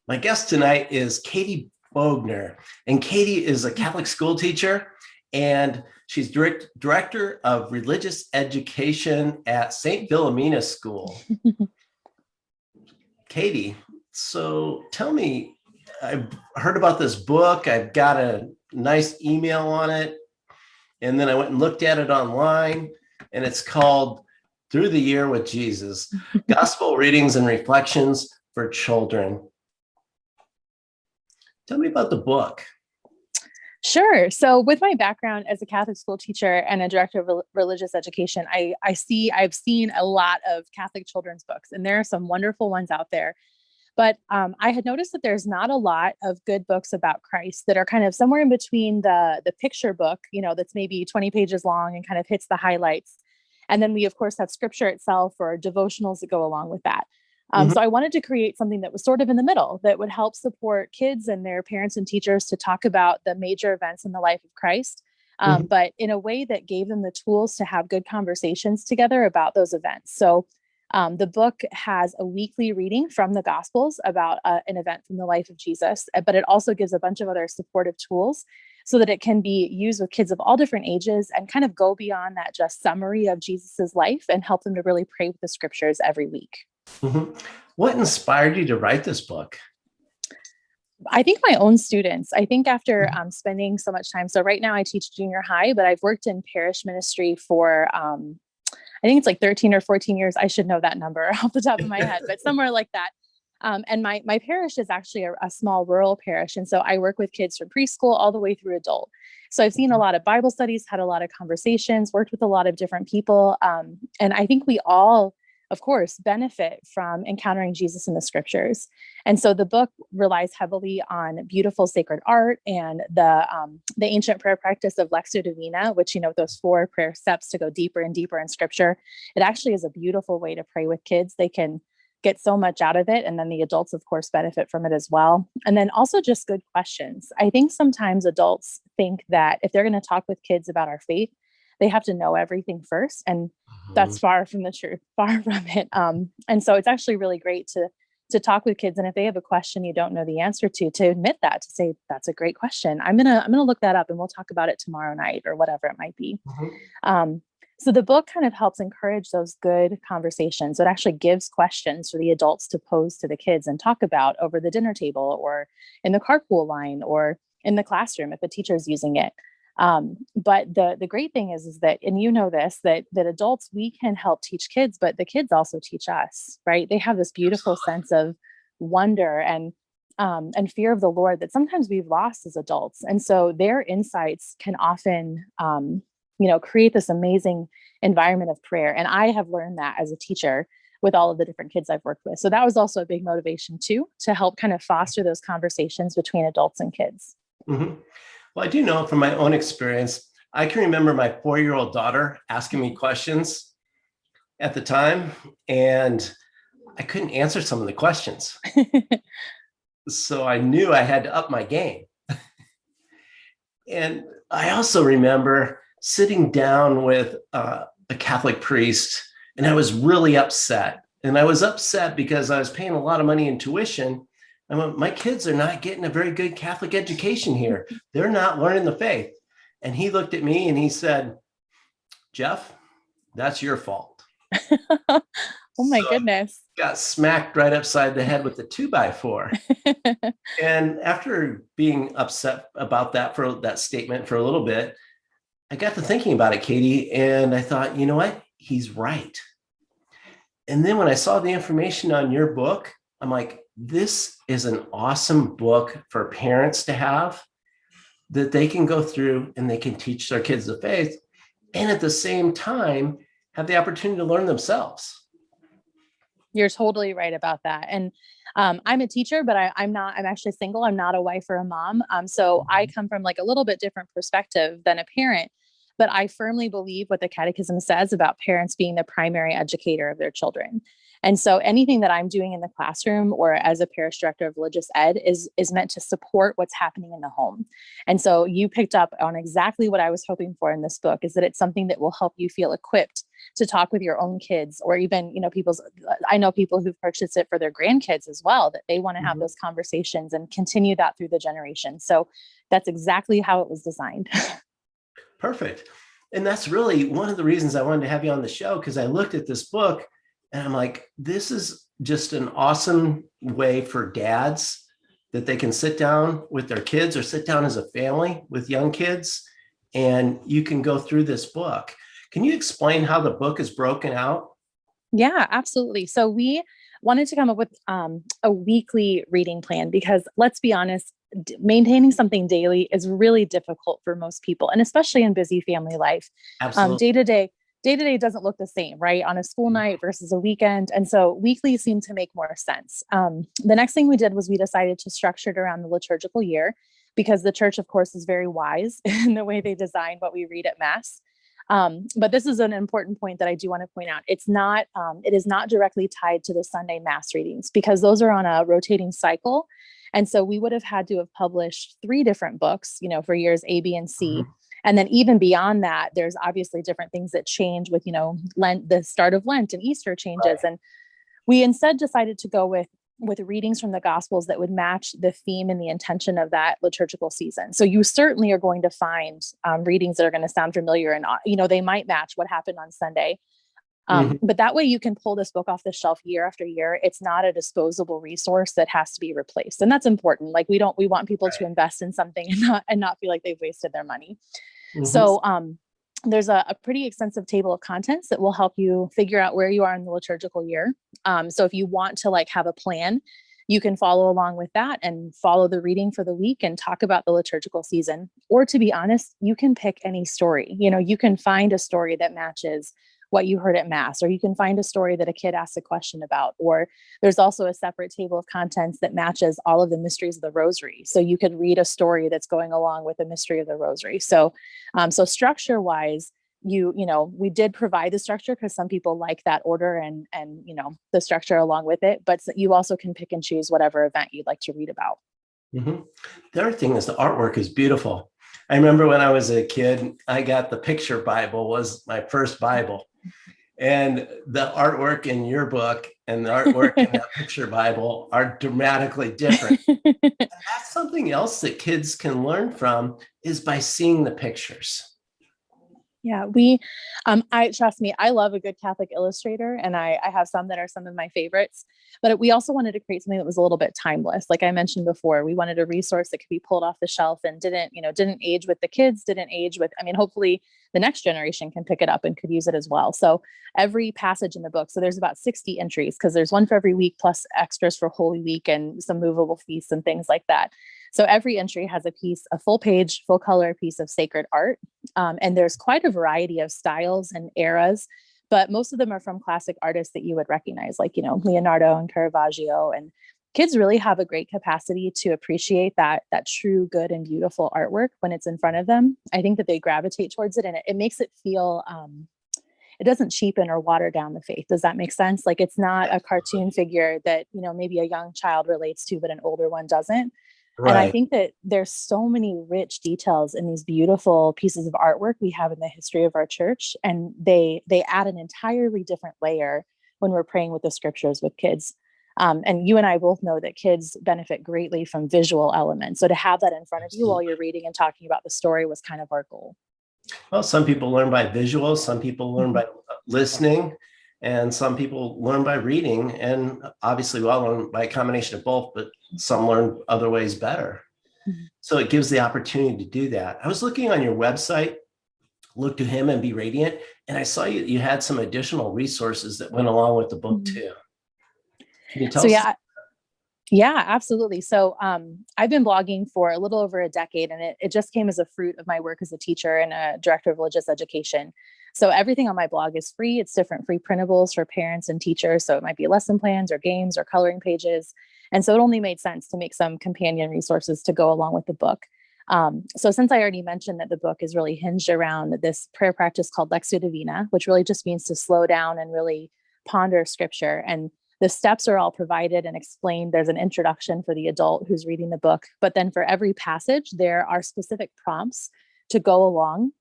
My guest tonight is Katie Bogner, and Katie is a Catholic school teacher, and she's director of religious education at St. Philomena School. Katie, so tell me, I've heard about this book. I've got a nice email on it, and then I went and looked at it online, and it's called Through the Year with Jesus, Gospel Readings and Reflections for Children. Tell me about the book. Sure. So with my background as a Catholic school teacher and a director of religious education, I've seen a lot of Catholic children's books, and there are some wonderful ones out there. But I had noticed that there's not a lot of good books about Christ that are kind of somewhere in between the picture book, that's maybe 20 pages long and kind of hits the highlights. And then we, of course, have scripture itself or devotionals that go along with that. So I wanted to create something that was sort of in the middle that would help support kids and their parents and teachers to talk about the major events in the life of Christ, but in a way that gave them the tools to have good conversations together about those events. So the book has a weekly reading from the Gospels about an event from the life of Jesus, but it also gives a bunch of other supportive tools so that it can be used with kids of all different ages and kind of go beyond that just summary of Jesus's life and help them to really pray with the scriptures every week. What inspired you to write this book? I think my own students. I think after spending so much time, so right now I teach junior high, but I've worked in parish ministry for, I think it's like 13 or 14 years. I should know that number off the top of my head, but somewhere like that. And my parish is actually a small rural parish. And so I work with kids from preschool all the way through adult. So I've seen a lot of Bible studies, had a lot of conversations, worked with a lot of different people. And I think we all, of course, benefit from encountering Jesus in the scriptures. And so the book relies heavily on beautiful sacred art and the ancient prayer practice of Lectio Divina, which, those 4 prayer steps to go deeper and deeper in scripture. It actually is a beautiful way to pray with kids. They can get so much out of it. And then the adults, of course, benefit from it as well. And then also just good questions. I think sometimes adults think that if they're going to talk with kids about our faith, they have to know everything first. And that's far from the truth, far from it. And so it's actually really great to talk with kids. And if they have a question you don't know the answer to admit that, to say, that's a great question. I'm going to look that up and we'll talk about it tomorrow night or whatever it might be. So the book kind of helps encourage those good conversations. It actually gives questions for the adults to pose to the kids and talk about over the dinner table or in the carpool line or in the classroom if the teacher's using it. But the great thing is that, and this, that adults, we can help teach kids, but the kids also teach us, right? They have this beautiful sense of wonder and fear of the Lord that sometimes we've lost as adults. And so their insights can often, create this amazing environment of prayer. And I have learned that as a teacher with all of the different kids I've worked with. So that was also a big motivation too, to help kind of foster those conversations between adults and kids. Well, I do know from my own experience, I can remember my 4-year-old daughter asking me questions at the time, and I couldn't answer some of the questions. So I knew I had to up my game. And I also remember sitting down with a Catholic priest, and I was really upset. And I was upset because I was paying a lot of money in tuition. I went, my kids are not getting a very good Catholic education here. They're not learning the faith. And he looked at me and he said, Jeff, that's your fault. Oh my goodness. I got smacked right upside the head with a 2x4. And after being upset about that statement for a little bit, I got to thinking about it, Katie, and I thought, you know what? He's right. And then when I saw the information on your book, I'm like, this is an awesome book for parents to have that they can go through and they can teach their kids the faith and at the same time have the opportunity to learn themselves. You're totally right about that. And I'm a teacher, but I'm actually single. I'm not a wife or a mom. So I come from like a little bit different perspective than a parent, but I firmly believe what the Catechism says about parents being the primary educator of their children. And so anything that I'm doing in the classroom or as a parish director of religious ed is meant to support what's happening in the home. And so you picked up on exactly what I was hoping for in this book, is that it's something that will help you feel equipped to talk with your own kids, or even, I know people who've purchased it for their grandkids as well, that they want to have those conversations and continue that through the generation. So that's exactly how it was designed. Perfect. And that's really one of the reasons I wanted to have you on the show, because I looked at this book and I'm like, this is just an awesome way for dads that they can sit down with their kids or sit down as a family with young kids, and you can go through this book. Can you explain how the book is broken out? Yeah, absolutely. So we wanted to come up with a weekly reading plan because, let's be honest, maintaining something daily is really difficult for most people, and especially in busy family life. Absolutely. Day to day doesn't look the same, right? On a school night versus a weekend. And so weekly seemed to make more sense. The next thing we did was we decided to structure it around the liturgical year, because the church, of course, is very wise in the way they design what we read at Mass. But this is an important point that I do want to point out. It is not directly tied to the Sunday Mass readings, because those are on a rotating cycle. And so we would have had to have published 3 different books, for years A, B, and C. And then even beyond that, there's obviously different things that change with, Lent, the start of Lent and Easter changes. Right. And we instead decided to go with readings from the Gospels that would match the theme and the intention of that liturgical season. So you certainly are going to find readings that are going to sound familiar, and they might match what happened on Sunday. But that way you can pull this book off the shelf year after year. It's not a disposable resource that has to be replaced, and that's important. Like we want people to invest in something and not feel like they've wasted their money. So there's a pretty extensive table of contents that will help you figure out where you are in the liturgical year. So if you want to have a plan, you can follow along with that and follow the reading for the week and talk about the liturgical season. Or, to be honest, you can pick any story. You can find a story that matches what you heard at Mass, or you can find a story that a kid asked a question about, or there's also a separate table of contents that matches all of the mysteries of the Rosary. So you could read a story that's going along with the mystery of the Rosary. So structure wise, we did provide the structure because some people like that order and the structure along with it, but you also can pick and choose whatever event you'd like to read about. The other thing is the artwork is beautiful. I remember when I was a kid, I got the picture Bible, was my first Bible. And the artwork in your book and the artwork in that picture Bible are dramatically different. And that's something else that kids can learn from, is by seeing the pictures. Yeah, trust me, I love a good Catholic illustrator, and I have some that are some of my favorites, but we also wanted to create something that was a little bit timeless. Like I mentioned before, we wanted a resource that could be pulled off the shelf and didn't age with the kids, didn't age with, hopefully the next generation can pick it up and could use it as well. So every passage in the book, so there's about 60 entries, because there's one for every week plus extras for Holy Week and some movable feasts and things like that. So every entry has a full page, full color piece of sacred art. And there's quite a variety of styles and eras, but most of them are from classic artists that you would recognize, like, Leonardo and Caravaggio. And kids really have a great capacity to appreciate that true, good, and beautiful artwork when it's in front of them. I think that they gravitate towards it, and it makes it feel, it doesn't cheapen or water down the faith. Does that make sense? Like, it's not a cartoon figure that, maybe a young child relates to, but an older one doesn't. Right. And I think that there's so many rich details in these beautiful pieces of artwork we have in the history of our church. And they add an entirely different layer when we're praying with the scriptures with kids. And you and I both know that kids benefit greatly from visual elements. So to have that in front of you while you're reading and talking about the story was kind of our goal. Well, some people learn by visuals, some people learn by listening, and some people learn by reading. And obviously we all learn by a combination of both, but some learn other ways better. So it gives the opportunity to do that. I was looking on your website, Look to Him and Be Radiant, and I saw you had some additional resources that went along with the book too. Can you tell us? Yeah, absolutely. So I've been blogging for a little over a decade, and it just came as a fruit of my work as a teacher and a director of religious education. So everything on my blog is free. It's different free printables for parents and teachers. So it might be lesson plans or games or coloring pages. And so it only made sense to make some companion resources to go along with the book. So since I already mentioned that the book is really hinged around this prayer practice called Lectio Divina, which really just means to slow down and really ponder scripture, and the steps are all provided and explained. There's an introduction for the adult who's reading the book, but then for every passage, there are specific prompts to go along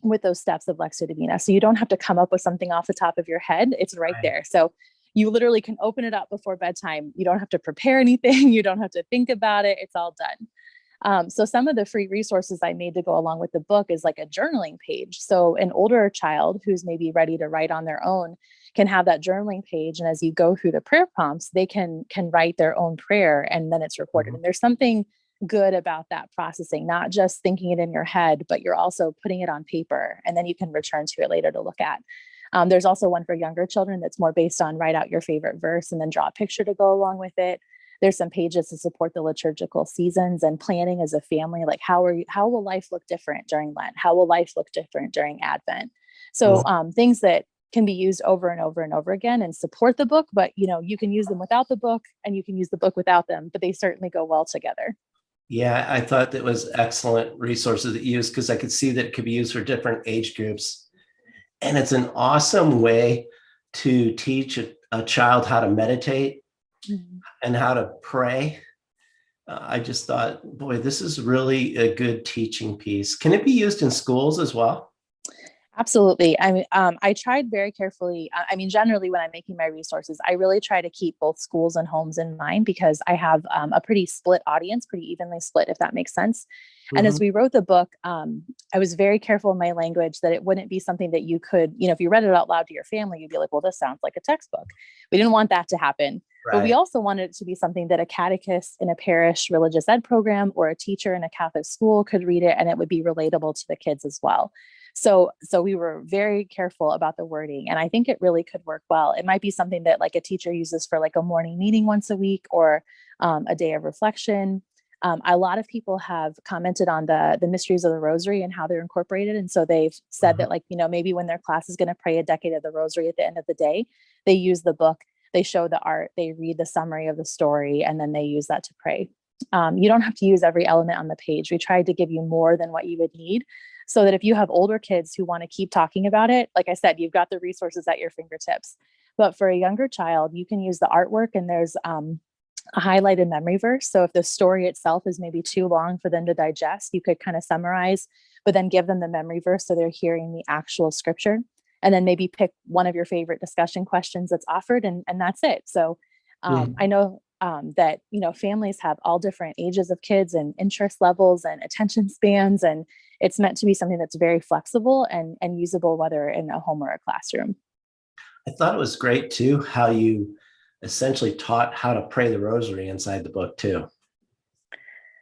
with those steps of Lectio Divina. So you don't have to come up with something off the top of your head. It's right there. So you literally can open it up before bedtime. You don't have to prepare anything. You don't have to think about it. It's all done. So some of the free resources I made to go along with the book is like a journaling page. So an older child who's maybe ready to write on their own can have that journaling page. And as you go through the prayer prompts, they can write their own prayer, and then it's recorded. Mhm. And there's something good about that processing, not just thinking it in your head, but you're also putting it on paper, and then you can return to it later to look at. There's also one for younger children that's more based on write out your favorite verse and then draw a picture to go along with it. There's some pages to support the liturgical seasons and planning as a family. Like how will life look different during Lent? How will life look different during Advent? So things that can be used over and over and over again and support the book, but you can use them without the book and you can use the book without them, but they certainly go well together. Yeah, I thought that was excellent resources that you used, because I could see that it could be used for different age groups. And it's an awesome way to teach a child how to meditate and how to pray. I just thought, boy, this is really a good teaching piece. Can it be used in schools as well? Absolutely. I mean, I tried very carefully. I mean, generally, when I'm making my resources, I really try to keep both schools and homes in mind, because I have a pretty split audience, pretty evenly split, if that makes sense. And as Mhm. we wrote the book, I was very careful in my language that it wouldn't be something that you could, if you read it out loud to your family, you'd be like, well, this sounds like a textbook. We didn't want that to happen. But we Right. also wanted it to be something that a catechist in a parish religious ed program or a teacher in a Catholic school could read it, and it would be relatable to the kids as well. So we were very careful about the wording, and I think it really could work well. It might be something that like a teacher uses for like a morning meeting once a week, or a day of reflection. A lot of people have commented on the mysteries of the Rosary and how they're incorporated, and so they've said Mhm. that, like, maybe when their class is going to pray a decade of the Rosary at the end of the day, they use the book, they show the art, they read the summary of the story, and then they use that to pray. You don't have to use every element on the page. We tried to give you more than what you would need, so that if you have older kids who want to keep talking about it, like I said, you've got the resources at your fingertips. But for a younger child, you can use the artwork, and there's a highlighted memory verse. So if the story itself is maybe too long for them to digest, you could kind of summarize, but then give them the memory verse so they're hearing the actual scripture. And then maybe pick one of your favorite discussion questions that's offered, and that's it. So I know that families have all different ages of kids and interest levels and attention spans, and it's meant to be something that's very flexible and usable, whether in a home or a classroom. I thought it was great too, how you essentially taught how to pray the rosary inside the book too.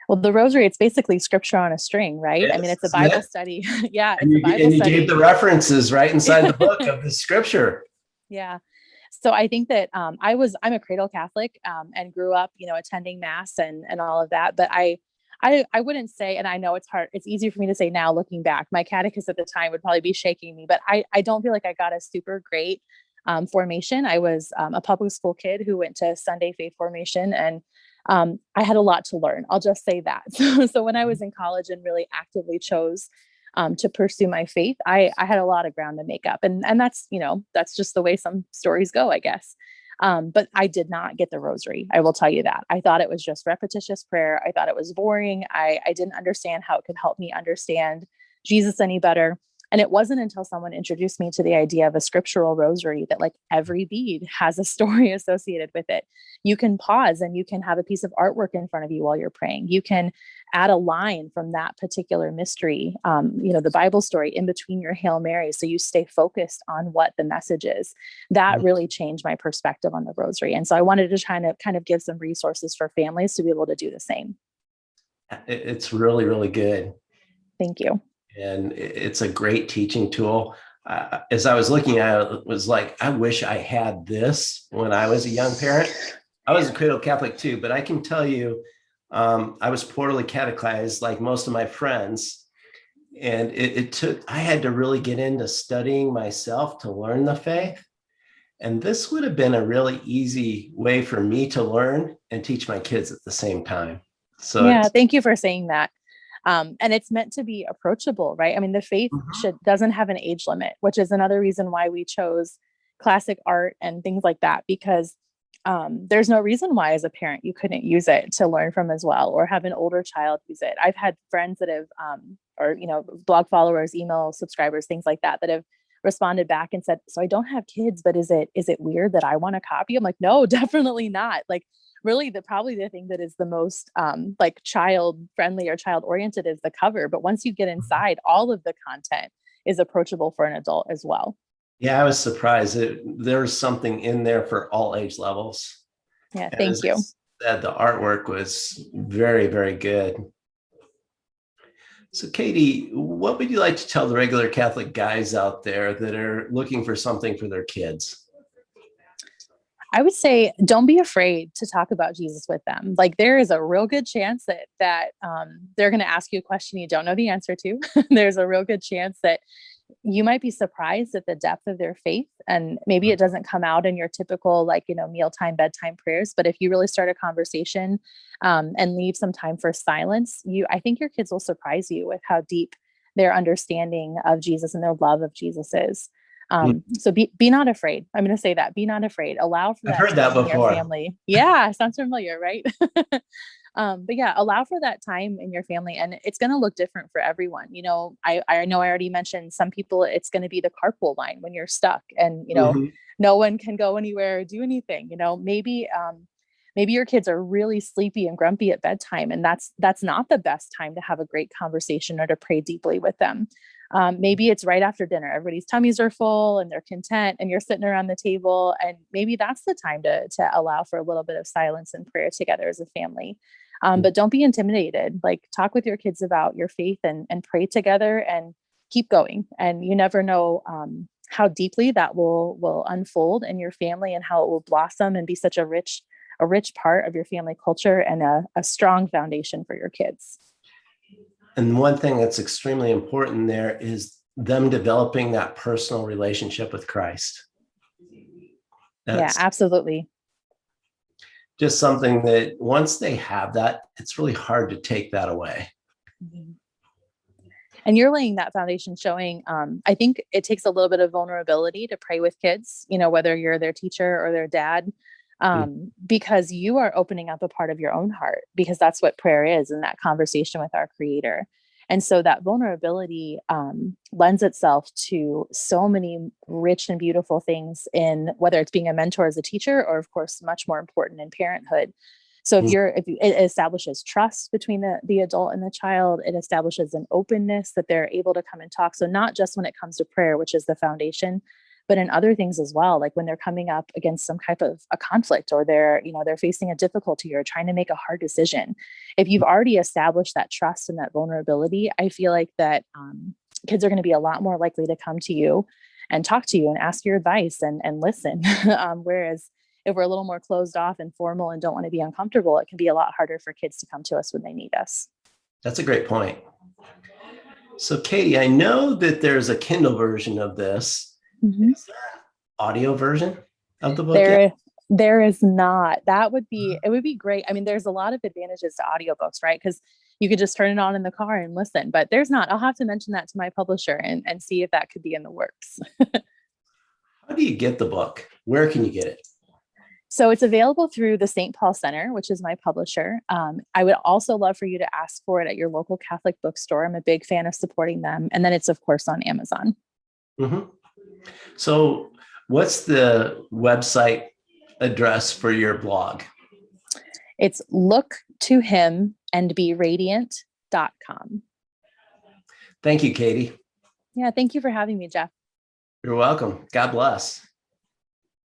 Well, the rosary, it's basically scripture on a string, right? I mean, Yes, it's a isn't Bible it? study. Yeah, And it's a Bible you gave study. the references right inside the book of the scripture. Yeah. So I think that I'm a cradle Catholic, and grew up, attending mass and all of that. But I wouldn't say, and I know it's hard, it's easy for me to say now looking back, my catechist at the time would probably be shaking me, but I don't feel like I got a super great formation. I was a public school kid who went to Sunday faith formation, and I had a lot to learn. I'll just say that. So when I was in college and really actively chose to pursue my faith, I had a lot of ground to make up, and that's just the way some stories go, I guess. But I did not get the rosary. I will tell you that. I thought it was just repetitious prayer. I thought it was boring. I didn't understand how it could help me understand Jesus any better. And it wasn't until someone introduced me to the idea of a scriptural rosary that, like, every bead has a story associated with it. You can pause and you can have a piece of artwork in front of you while you're praying. You can add a line from that particular mystery, the Bible story, in between your Hail Mary, so you stay focused on what the message is. That really changed my perspective on the rosary. And so I wanted to try to kind of give some resources for families to be able to do the same. It's really, really good. Thank you. And it's a great teaching tool. As I was looking at it, it was like, I wish I had this when I was a young parent. I was a cradle Catholic too, but I can tell you, I was poorly catechized like most of my friends. And I had to really get into studying myself to learn the faith. And this would have been a really easy way for me to learn and teach my kids at the same time. So Yeah, thank you for saying that. And it's meant to be approachable, right? I mean, the faith Mhm. doesn't have an age limit, which is another reason why we chose classic art and things like that, because there's no reason why as a parent you couldn't use it to learn from as well, or have an older child use it. I've had friends that have or blog followers, email subscribers, things like that, that have responded back and said, so I don't have kids, but is it weird that I want a copy? I'm like, no, definitely not. Like, really, probably the thing that is the most like child friendly or child oriented is the cover, but once you get inside, all of the content is approachable for an adult as well. Yeah, I was surprised. There's something in there for all age levels. Yeah, And thank as you. I said, the artwork was very, very good. So, Katie, what would you like to tell the regular Catholic guys out there that are looking for something for their kids? I would say don't be afraid to talk about Jesus with them. Like, there is a real good chance that they're going to ask you a question you don't know the answer to. There's a real good chance that you might be surprised at the depth of their faith, and maybe it doesn't come out in your typical mealtime, bedtime prayers. But if you really start a conversation and leave some time for silence, I think your kids will surprise you with how deep their understanding of Jesus and their love of Jesus is. So be not afraid. I'm going to say that. Be not afraid. Allow for I've that heard that time in your before. family. Yeah, sounds familiar, right? But yeah, allow for that time in your family, and it's going to look different for everyone. I know I already mentioned some people, it's going to be the carpool line when you're stuck and, Mhm. no one can go anywhere or do anything. Maybe your kids are really sleepy and grumpy at bedtime, and that's not the best time to have a great conversation or to pray deeply with them. Maybe it's right after dinner. Everybody's tummies are full and they're content, and you're sitting around the table, and maybe that's the time to allow for a little bit of silence and prayer together as a family. But don't be intimidated. Like, talk with your kids about your faith and pray together and keep going. And you never know how deeply that will unfold in your family, and how it will blossom and be such a rich part of your family culture, and a strong foundation for your kids. And one thing that's extremely important there is them developing that personal relationship with Christ. Yeah, That's absolutely. just something that once they have that, it's really hard to take that away. Mm-hmm. And you're laying that foundation, showing, I think it takes a little bit of vulnerability to pray with kids, whether you're their teacher or their dad, because you are opening up a part of your own heart, because that's what prayer is, and that conversation with our Creator. And so that vulnerability lends itself to so many rich and beautiful things, in whether it's being a mentor as a teacher, or of course, much more important, in parenthood. So it establishes trust between the adult and the child, it establishes an openness that they're able to come and talk. So not just when it comes to prayer, which is the foundation, but in other things as well, like when they're coming up against some type of a conflict, or they're facing a difficulty or trying to make a hard decision. If you've already established that trust and that vulnerability, I feel like that kids are going to be a lot more likely to come to you and talk to you and ask your advice and listen. Whereas if we're a little more closed off and formal and don't want to be uncomfortable, it can be a lot harder for kids to come to us when they need us. That's a great point. So, Katie, I know that there's a Kindle version of this. Mm-hmm. Is there an audio version of the book yet? There is not. It would be great. I mean, there's a lot of advantages to audiobooks, right? Because you could just turn it on in the car and listen, but there's not. I'll have to mention that to my publisher and see if that could be in the works. How do you get the book? Where can you get it? So it's available through the St. Paul Center, which is my publisher. I would also love for you to ask for it at your local Catholic bookstore. I'm a big fan of supporting them. And then it's, of course, on Amazon. Mm-hmm. So what's the website address for your blog? It's looktohimandberadiant.com. Thank you, Katie. Yeah, thank you for having me, Jeff. You're welcome. God bless.